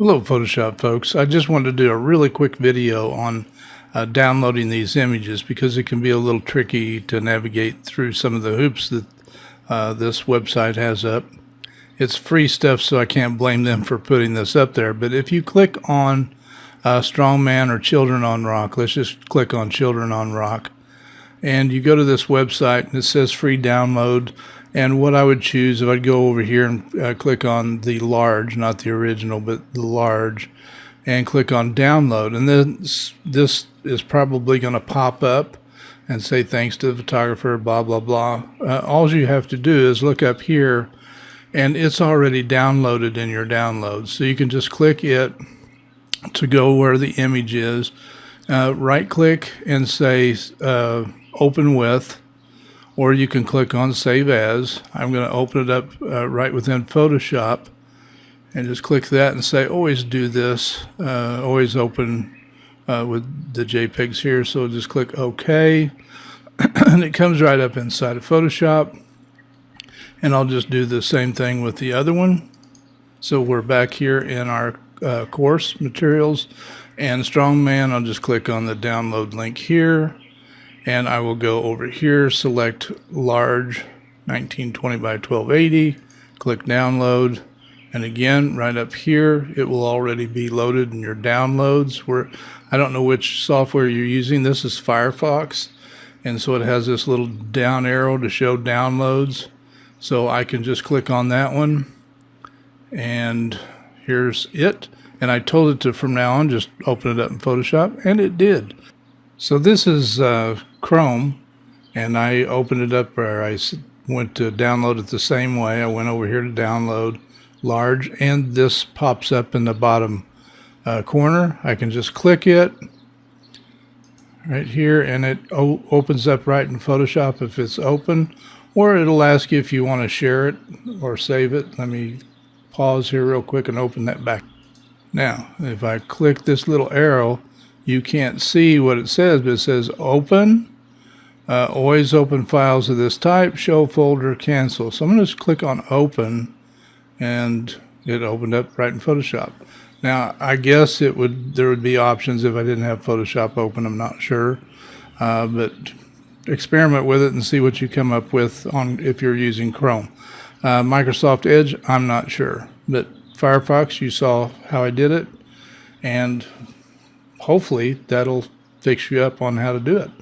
Hello Photoshop folks. I just wanted to do a really quick video on downloading these images because it can be a little tricky to navigate through some of the hoops that this website has up. It's free stuff, so I can't blame them for putting this up there, but if you click on Strongman or Children on Rock, let's just click on Children on Rock, and you go to this website and it says free download. And what I would choose, if I'd go over here and click on the large, not the original, but the large, and click on download, and then this is probably going to pop up and say thanks to the photographer, blah blah blah. All you have to do is look up here and it's already downloaded in your downloads, so you can just click it to go where the image is, right click and say open with, or you can click on Save As. I'm going to open it up right within Photoshop and just click that and say always do this, always open with the JPEGs here, so just click OK and it comes right up inside of Photoshop, and I'll just do the same thing with the other one. So we're back here in our course materials and Strongman. I'll just click on the download link here, and I will go over here, select large 1920 by 1280, click download, and again right up here it will already be loaded in your downloads. I don't know which software you're using. This is Firefox, and so it has this little down arrow to show downloads, so I can just click on that one, and here's it. And I told it to, from now on, just open it up in Photoshop, and it did. So this is Chrome, and I opened it up, or I went to download it the same way. I went over here to download large, and this pops up in the bottom corner. I can just click it right here, and it opens up right in Photoshop if it's open, or it'll ask you if you want to share it or save it. Let me pause here real quick and open that back. Now, if I click this little arrow, you can't see what it says, but it says open, always open files of this type, show folder, cancel. So I'm going to just click on open, and it opened up right in Photoshop. Now, I guess there would be options if I didn't have Photoshop open. I'm not sure, but experiment with it and see what you come up with if you're using Chrome. Microsoft Edge, I'm not sure, but Firefox, you saw how I did it, and hopefully that'll fix you up on how to do it.